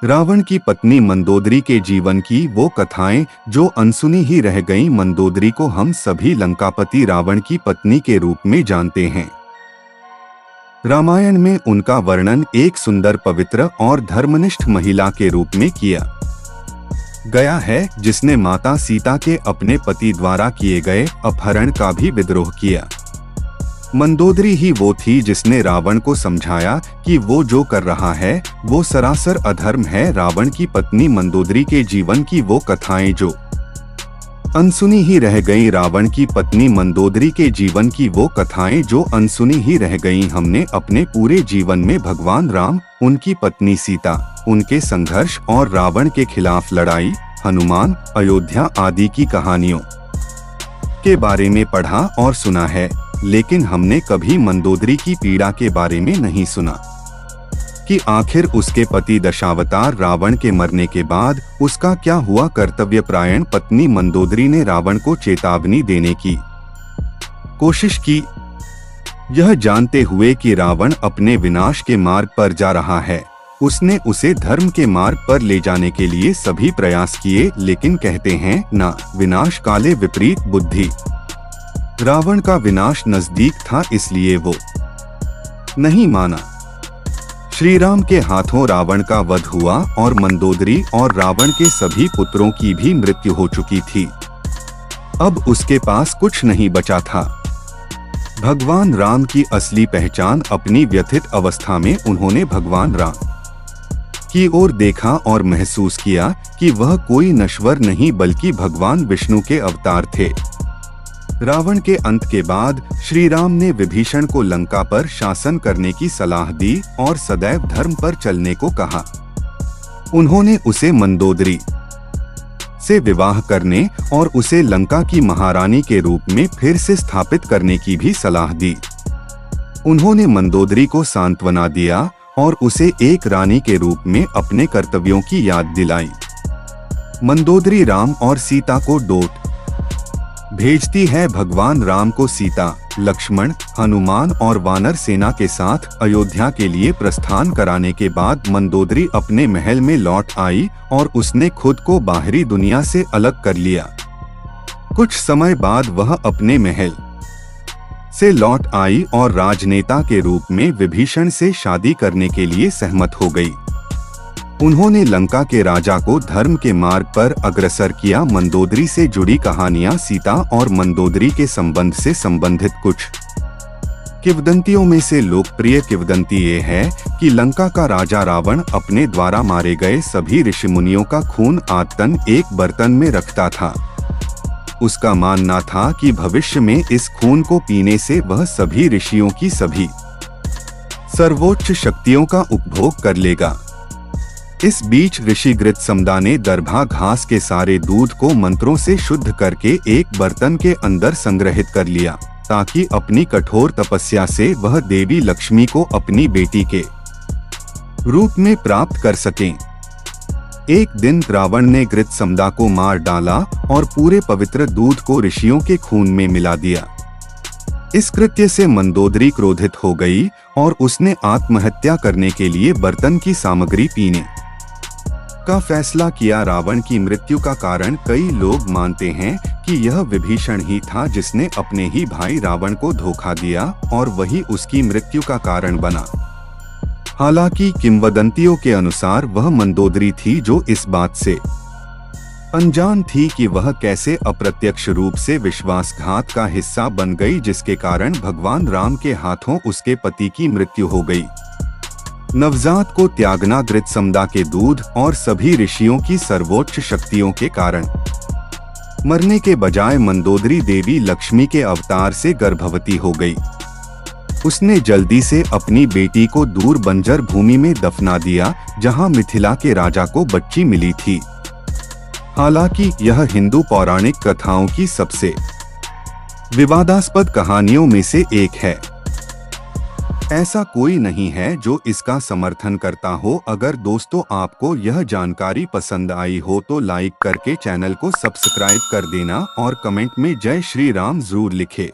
रावण की पत्नी मंदोदरी के जीवन की वो कथाएं जो अनसुनी ही रह गईं। मंदोदरी को हम सभी लंकापति रावण की पत्नी के रूप में जानते हैं। रामायण में उनका वर्णन एक सुंदर, पवित्र और धर्मनिष्ठ महिला के रूप में किया गया है, जिसने माता सीता के अपने पति द्वारा किए गए अपहरण का भी विद्रोह किया। मंदोदरी ही वो थी जिसने रावण को समझाया कि वो जो कर रहा है वो सरासर अधर्म है। रावण की पत्नी मंदोदरी के जीवन की वो कथाएं जो अनसुनी ही रह गईं। रावण की पत्नी मंदोदरी के जीवन की वो कथाएं जो अनसुनी ही रह गईं। हमने अपने पूरे जीवन में भगवान राम, उनकी पत्नी सीता, उनके संघर्ष और रावण के खिलाफ लड़ाई, हनुमान, अयोध्या आदि की कहानियों के बारे में पढ़ा और सुना है, लेकिन हमने कभी मंदोदरी की पीड़ा के बारे में नहीं सुना कि आखिर उसके पति दशावतार रावण के मरने के बाद उसका क्या हुआ। कर्तव्यपरायण पत्नी मंदोदरी ने रावण को चेतावनी देने की कोशिश की, यह जानते हुए कि रावण अपने विनाश के मार्ग पर जा रहा है। उसने उसे धर्म के मार्ग पर ले जाने के लिए सभी प्रयास किए, लेकिन कहते हैं ना, विनाश काले विपरीत बुद्धि। रावण का विनाश नजदीक था, इसलिए वो नहीं माना। श्री राम के हाथों रावण का वध हुआ और मंदोदरी और रावण के सभी पुत्रों की भी मृत्यु हो चुकी थी। अब उसके पास कुछ नहीं बचा था। भगवान राम की असली पहचान अपनी व्यथित अवस्था में उन्होंने भगवान राम की ओर देखा और महसूस किया कि वह कोई नश्वर नहीं बल्कि भगवान विष्णु के अवतार थे। रावण के अंत के बाद श्री राम ने विभीषण को लंका पर शासन करने की सलाह दी और सदैव धर्म पर चलने को कहा। उन्होंने उसे मंदोदरी से विवाह करने और उसे लंका की महारानी के रूप में फिर से स्थापित करने की भी सलाह दी। उन्होंने मंदोदरी को सांत्वना दिया और उसे एक रानी के रूप में अपने कर्तव्यों की याद दिलाई। मंदोदरी राम और सीता को डोट भेजती है। भगवान राम को सीता, लक्ष्मण, हनुमान और वानर सेना के साथ अयोध्या के लिए प्रस्थान कराने के बाद मंदोदरी अपने महल में लौट आई और उसने खुद को बाहरी दुनिया से अलग कर लिया। कुछ समय बाद वह अपने महल से लौट आई और राजनेता के रूप में विभीषण से शादी करने के लिए सहमत हो गई। उन्होंने लंका के राजा को धर्म के मार्ग पर अग्रसर किया। मंदोदरी से जुड़ी कहानियां सीता और मंदोदरी के संबंध से संबंधित कुछ किंवदंतियों में से लोकप्रिय किंवदंती ये है कि लंका का राजा रावण अपने द्वारा मारे गए सभी ऋषि मुनियों का खून आदतन एक बर्तन में रखता था। उसका मानना था कि भविष्य में इस खून को पीने से वह सभी ऋषियों की सभी सर्वोच्च शक्तियों का उपभोग कर लेगा। इस बीच ऋषि गृत्समदा ने दर्भा घास के सारे दूध को मंत्रों से शुद्ध करके एक बर्तन के अंदर संग्रहित कर लिया, ताकि अपनी कठोर तपस्या से वह देवी लक्ष्मी को अपनी बेटी के रूप में प्राप्त कर सकें। एक दिन रावण ने गृत्समदा को मार डाला और पूरे पवित्र दूध को ऋषियों के खून में मिला दिया। इस कृत्य से मंदोदरी क्रोधित हो गई और उसने आत्महत्या करने के लिए बर्तन की सामग्री पीने का फैसला किया। रावण की मृत्यु का कारण कई लोग मानते हैं कि यह विभीषण ही था जिसने अपने ही भाई रावण को धोखा दिया और वही उसकी मृत्यु का कारण बना। हालांकि किंवदंतियों के अनुसार वह मंदोदरी थी जो इस बात से अनजान थी कि वह कैसे अप्रत्यक्ष रूप से विश्वासघात का हिस्सा बन गई, जिसके कारण भगवान राम के हाथों उसके पति की मृत्यु हो गई। नवजात को त्यागना गृत्समदा के दूध और सभी ऋषियों की सर्वोच्च शक्तियों के कारण मरने के बजाय मंदोदरी देवी लक्ष्मी के अवतार से गर्भवती हो गई। उसने जल्दी से अपनी बेटी को दूर बंजर भूमि में दफना दिया, जहां मिथिला के राजा को बच्ची मिली थी। हालांकि यह हिंदू पौराणिक कथाओं की सबसे विवादास्पद कहानियों में से एक है। ऐसा कोई नहीं है जो इसका समर्थन करता हो। अगर दोस्तों आपको यह जानकारी पसंद आई हो तो लाइक करके चैनल को सब्सक्राइब कर देना और कमेंट में जय श्री राम जरूर लिखें।